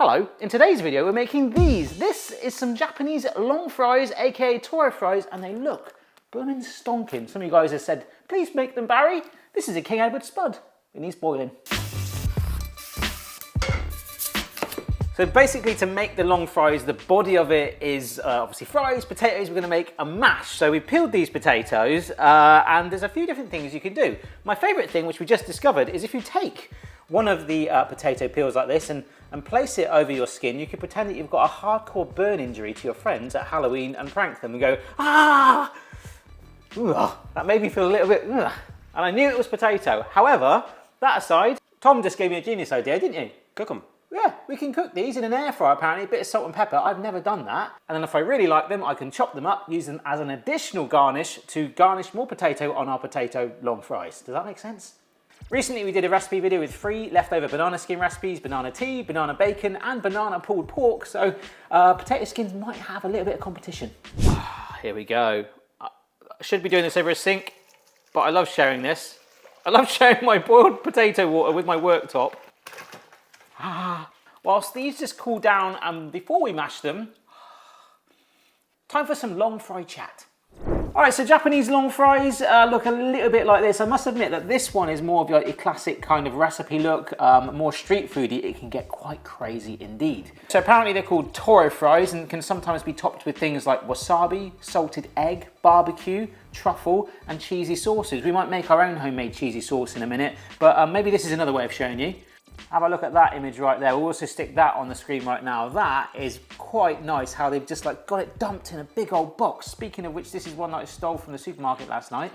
Hello, in today's video we're making these. This is some Japanese long fries, aka Toro fries, and they look blooming stonking. Some of you guys have said, please make them, Barry. This is a King Edward spud. It needs boiling. So basically, to make the long fries, the body of it is obviously fries, potatoes. We're going to make a mash. So we peeled these potatoes and there's a few different things you can do. My favourite thing, which we just discovered, is if you take one of the potato peels like this and place it over your skin, you could pretend that you've got a hardcore burn injury to your friends at Halloween and prank them and go, ah! Ugh. That made me feel a little bit, ugh. And I knew it was potato. However, that aside, Tom just gave me a genius idea, didn't you? Cook them. Yeah, we can cook these in an air fryer apparently, a bit of salt and pepper. I've never done that. And then if I really like them, I can chop them up, use them as an additional garnish to garnish more potato on our potato long fries. Does that make sense? Recently we did a recipe video with 3 leftover banana skin recipes, banana tea, banana bacon and banana pulled pork. So potato skins might have a little bit of competition. Here we go. I should be doing this over a sink, but I love sharing this. I love sharing my boiled potato water with my worktop. Whilst these just cool down and before we mash them, time for some long fry chat. All right, so Japanese long fries look a little bit like this. I must admit that this one is more of like a classic kind of recipe look, more street foody. It can get quite crazy indeed. So apparently they're called Toro fries and can sometimes be topped with things like wasabi, salted egg, barbecue, truffle and cheesy sauces. We might make our own homemade cheesy sauce in a minute, but maybe this is another way of showing you. Have a look at that image right there. We'll also stick that on the screen right now. That is quite nice how they've just like got it dumped in a big old box. Speaking of which, this is one that I stole from the supermarket last night.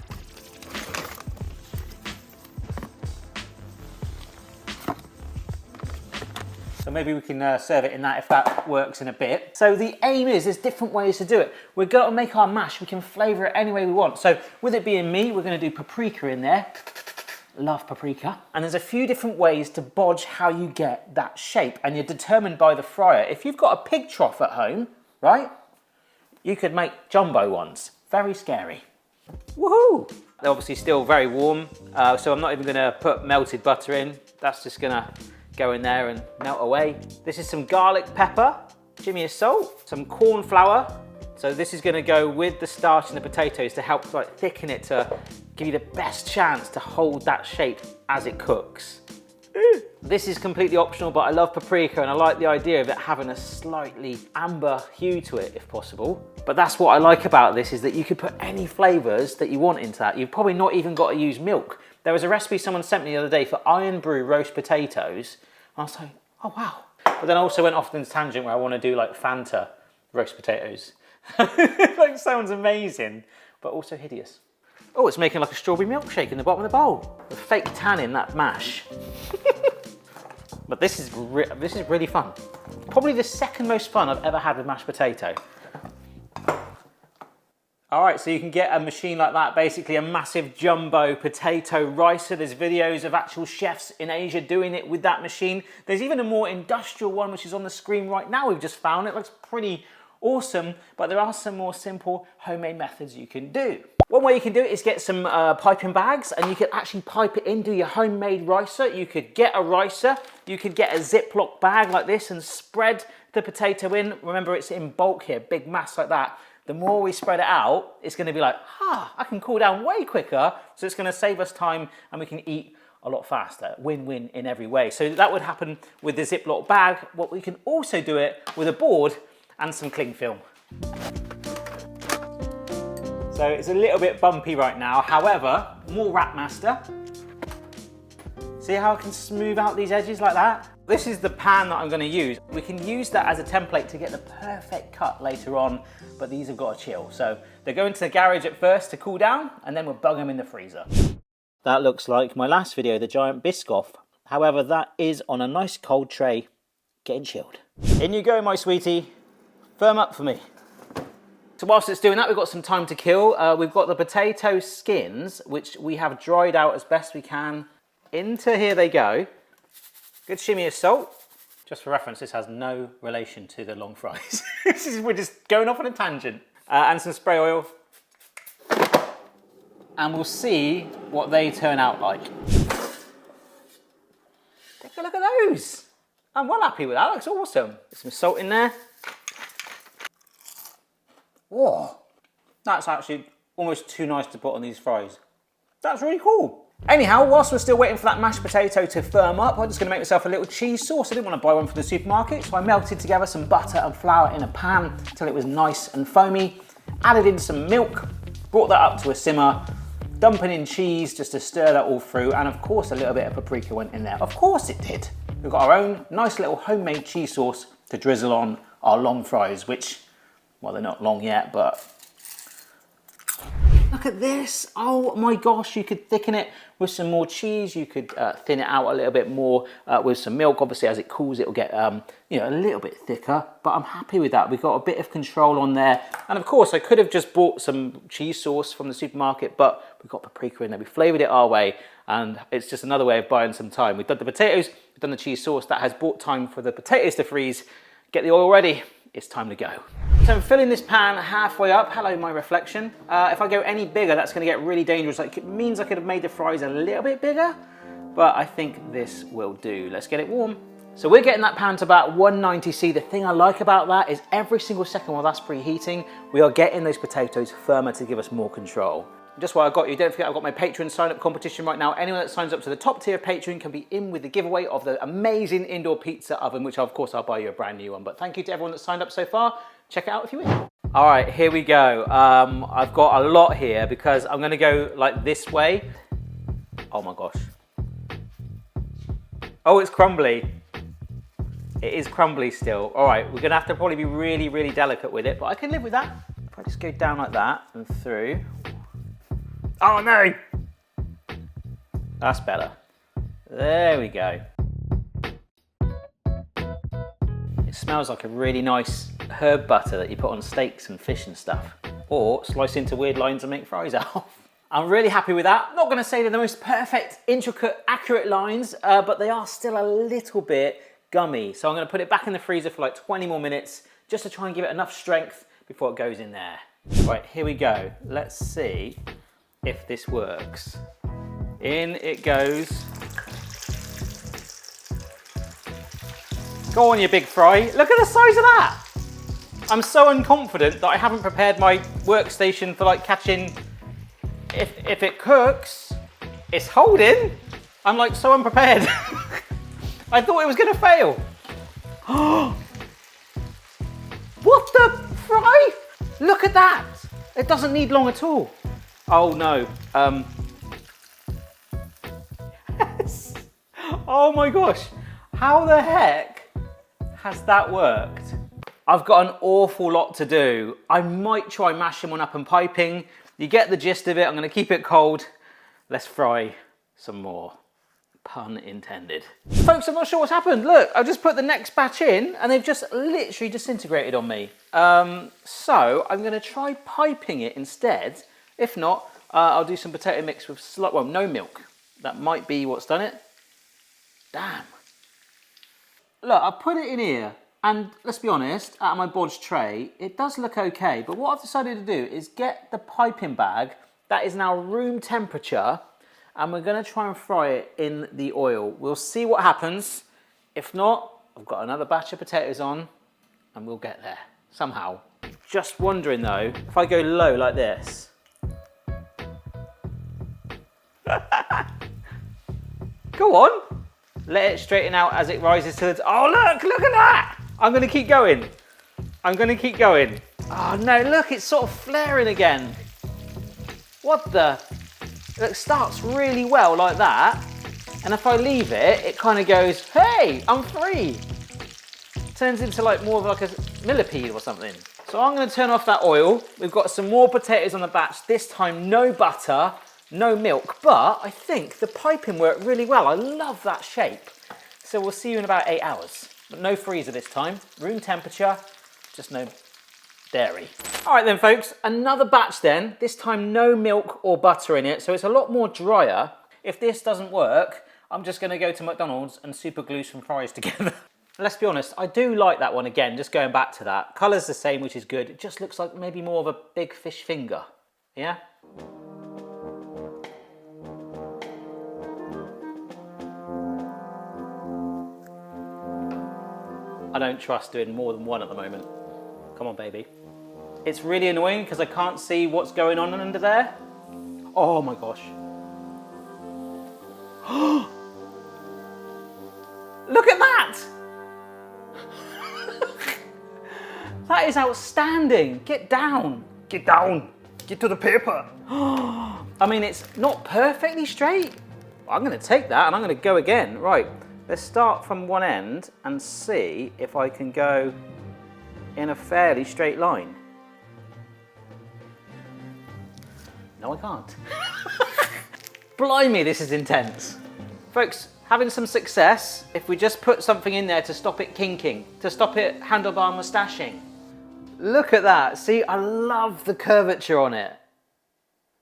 So maybe we can serve it in that if that works in a bit. So the aim is, there's different ways to do it. We're going to make our mash. We can flavour it any way we want. So with it being me, we're going to do paprika in there. Love paprika. And there's a few different ways to bodge how you get that shape, and you're determined by the fryer. If you've got a pig trough at home, right, you could make jumbo ones. Very scary. Woohoo! They're obviously still very warm, so I'm not even gonna put melted butter in. That's just gonna go in there and melt away. This is some garlic pepper, jimmy of salt, some corn flour. So this is gonna go with the starch and the potatoes to help like thicken it to give you the best chance to hold that shape as it cooks. This is completely optional, but I love paprika and I like the idea of it having a slightly amber hue to it if possible. But that's what I like about this, is that you could put any flavors that you want into that. You've probably not even got to use milk. There was a recipe someone sent me the other day for iron brew roast potatoes. And I was like, oh wow. But then I also went off on this tangent where I want to do like Fanta roast potatoes. Like, sounds amazing, but also hideous. Oh, it's making like a strawberry milkshake in the bottom of the bowl. The fake tan in that mash. But this is really fun. Probably the second most fun I've ever had with mashed potato. All right, so you can get a machine like that, basically a massive jumbo potato ricer. There's videos of actual chefs in Asia doing it with that machine. There's even a more industrial one, which is on the screen right now. We've just found it. Looks pretty awesome, but there are some more simple homemade methods you can do. One way you can do it is get some piping bags, and you can actually pipe it in, do your homemade ricer. You could get a ricer, you could get a Ziploc bag like this and spread the potato in. Remember, it's in bulk here, big mass like that. The more we spread it out, it's gonna be like, I can cool down way quicker, so it's gonna save us time and we can eat a lot faster. Win-win in every way. So that would happen with the Ziploc bag. What we can also do it with a board and some cling film. So it's a little bit bumpy right now. However, more Wrap Master. See how I can smooth out these edges like that? This is the pan that I'm gonna use. We can use that as a template to get the perfect cut later on, but these have got to chill. So they're going to the garage at first to cool down, and then we'll bung them in the freezer. That looks like my last video, the giant Biscoff. However, that is on a nice cold tray, getting chilled. In you go, my sweetie. Firm up for me. So whilst it's doing that, we've got some time to kill. We've got the potato skins, which we have dried out as best we can. Into here they go. Good shimmy of salt. Just for reference, this has no relation to the long fries. We're just going off on a tangent. And some spray oil. And we'll see what they turn out like. Take a look at those. I'm well happy with that. That looks awesome. There's some salt in there. Whoa, that's actually almost too nice to put on these fries. That's really cool. Anyhow, whilst we're still waiting for that mashed potato to firm up, I'm just gonna make myself a little cheese sauce. I didn't want to buy one from the supermarket, so I melted together some butter and flour in a pan until it was nice and foamy. Added in some milk, brought that up to a simmer, dumping in cheese just to stir that all through, and of course a little bit of paprika went in there. Of course it did. We've got our own nice little homemade cheese sauce to drizzle on our long fries, which, well, they're not long yet, but look at this. Oh my gosh, you could thicken it with some more cheese. You could thin it out a little bit more with some milk. Obviously, as it cools, it'll get you know, a little bit thicker, but I'm happy with that. We've got a bit of control on there. And of course, I could have just bought some cheese sauce from the supermarket, but we've got paprika in there. We flavored it our way, and it's just another way of buying some time. We've done the potatoes, we've done the cheese sauce. That has bought time for the potatoes to freeze. Get the oil ready. It's time to go. So I'm filling this pan halfway up. Hello, my reflection. If I go any bigger, that's gonna get really dangerous. Like, it means I could have made the fries a little bit bigger, but I think this will do. Let's get it warm. So we're getting that pan to about 190°C. The thing I like about that is every single second while that's preheating, we are getting those potatoes firmer to give us more control. Just while I got you, don't forget I've got my Patreon sign-up competition right now. Anyone that signs up to the top tier of Patreon can be in with the giveaway of the amazing indoor pizza oven, which of course I'll buy you a brand new one. But thank you to everyone that signed up so far. Check it out if you win. All right, here we go. I've got a lot here because I'm gonna go like this way. Oh my gosh. Oh, it's crumbly. It is crumbly still. All right, we're gonna have to probably be really, really delicate with it, but I can live with that. If I just go down like that and through. Oh no! That's better. There we go. It smells like a really nice herb butter that you put on steaks and fish and stuff. Or slice into weird lines and make fries out of. I'm really happy with that. Not gonna say they're the most perfect, intricate, accurate lines, but they are still a little bit gummy. So I'm gonna put it back in the freezer for like 20 more minutes just to try and give it enough strength before it goes in there. Right, here we go. Let's see if this works. In it goes. Go on, you big fry. Look at the size of that. I'm so unconfident that I haven't prepared my workstation for like catching. If it cooks, it's holding. I'm like so unprepared. I thought it was gonna fail. What the fry? Look at that. It doesn't need long at all. Oh no. Yes. Oh my gosh. How the heck has that worked? I've got an awful lot to do. I might try mashing one up and piping. You get the gist of it. I'm gonna keep it cold. Let's fry some more. Pun intended. Folks, I'm not sure what's happened. Look, I've just put the next batch in and they've just literally disintegrated on me. So I'm gonna try piping it instead. If not, I'll do some potato mix with no milk. That might be what's done it. Damn. Look, I put it in here and let's be honest, out of my bodge tray, it does look okay. But what I've decided to do is get the piping bag that is now room temperature and we're gonna try and fry it in the oil. We'll see what happens. If not, I've got another batch of potatoes on and we'll get there somehow. Just wondering though, if I go low like this, go on, let it straighten out as it rises to the, oh look at that! I'm gonna keep going. I'm gonna keep going. Oh no, look, it's sort of flaring again. What the? It starts really well like that. And if I leave it, it kind of goes, hey, I'm free. Turns into like more of like a millipede or something. So I'm gonna turn off that oil. We've got some more potatoes on the batch. This time, no butter, no milk, but I think the piping worked really well. I love that shape. So we'll see you in about 8 hours. But no freezer this time, room temperature, just no dairy. All right then folks, another batch then, this time no milk or butter in it, so it's a lot more drier. If this doesn't work, I'm just gonna go to McDonald's and super glue some fries together. Let's be honest, I do like that one again, just going back to that. Colour's the same, which is good. It just looks like maybe more of a big fish finger, yeah? I don't trust doing more than one at the moment. Come on, baby. It's really annoying because I can't see what's going on under there. Oh my gosh. Look at that! That is outstanding. Get down. Get down. Get to the paper. I mean, it's not perfectly straight. I'm going to take that and I'm going to go again. Right, let's start from one end and see if I can go in a fairly straight line. No, I can't. Blimey, this is intense. Folks, having some success if we just put something in there to stop it kinking, to stop it handlebar moustacheing. Look at that. See, I love the curvature on it.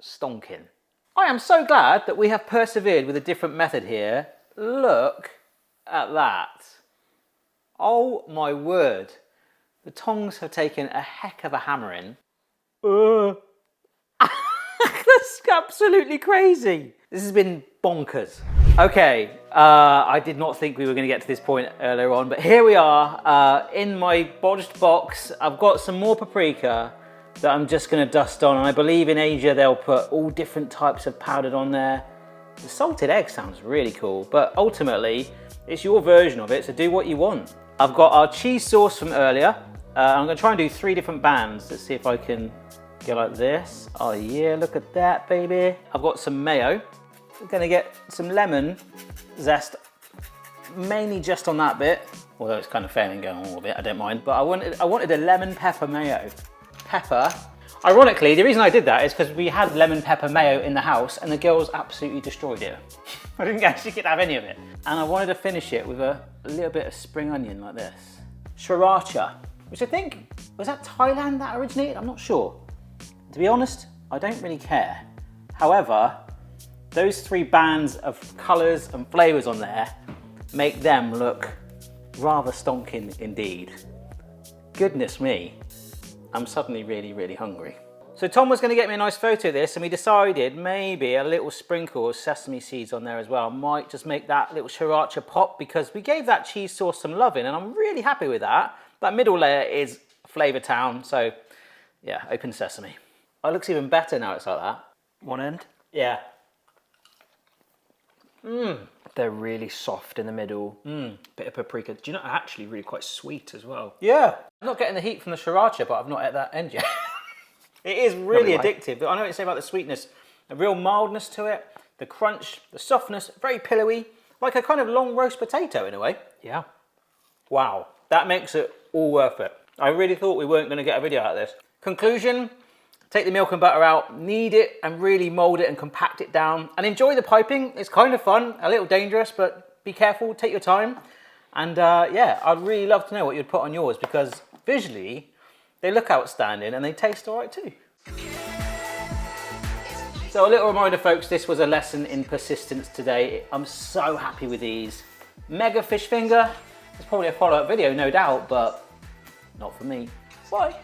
Stonking. I am so glad that we have persevered with a different method here. Look at that. Oh my word. The tongs have taken a heck of a hammering. That's absolutely crazy. This has been bonkers. Okay, I did not think we were going to get to this point earlier on, but here we are in my bodged box. I've got some more paprika that I'm just going to dust on, and I believe in Asia they'll put all different types of powdered on there. The salted egg sounds really cool, but ultimately it's your version of it, so do what you want. I've got our cheese sauce from earlier. I'm going to try and do 3 different bands. Let's see if I can go like this. Oh yeah, look at that, baby. I've got some mayo. We're going to get some lemon zest, mainly just on that bit, although it's kind of failing going on all of it, I don't mind. But I wanted a lemon pepper mayo. Pepper. Ironically, the reason I did that is because we had lemon pepper mayo in the house and the girls absolutely destroyed it. I didn't actually get to have any of it. And I wanted to finish it with a little bit of spring onion like this. Sriracha, which I think, was that Thailand that originated? I'm not sure. To be honest, I don't really care. However, those 3 bands of colours and flavours on there make them look rather stonking indeed. Goodness me, I'm suddenly really, really hungry. So Tom was going to get me a nice photo of this and we decided maybe a little sprinkle of sesame seeds on there as well. Might just make that little sriracha pop because we gave that cheese sauce some loving and I'm really happy with that. That middle layer is Flavour Town, so yeah, open sesame. Oh, it looks even better now it's like that. One end? Yeah. They're really soft in the middle. Bit of paprika. Do you know, actually really quite sweet as well. Yeah. I'm not getting the heat from the sriracha, but I've not at that end yet. It is really addictive. I know what you say about the sweetness, a real mildness to it, the crunch, the softness, very pillowy, like a kind of long roast potato in a way. Yeah. Wow, that makes it all worth it. I really thought we weren't going to get a video out of this. Conclusion, take the milk and butter out, knead it and really mould it and compact it down and enjoy the piping. It's kind of fun, a little dangerous, but be careful, take your time. And yeah, I'd really love to know what you'd put on yours because visually they look outstanding and they taste all right too. So a little reminder folks, this was a lesson in persistence today. I'm so happy with these. Mega fish finger. There's probably a follow-up video, no doubt, but not for me. Bye.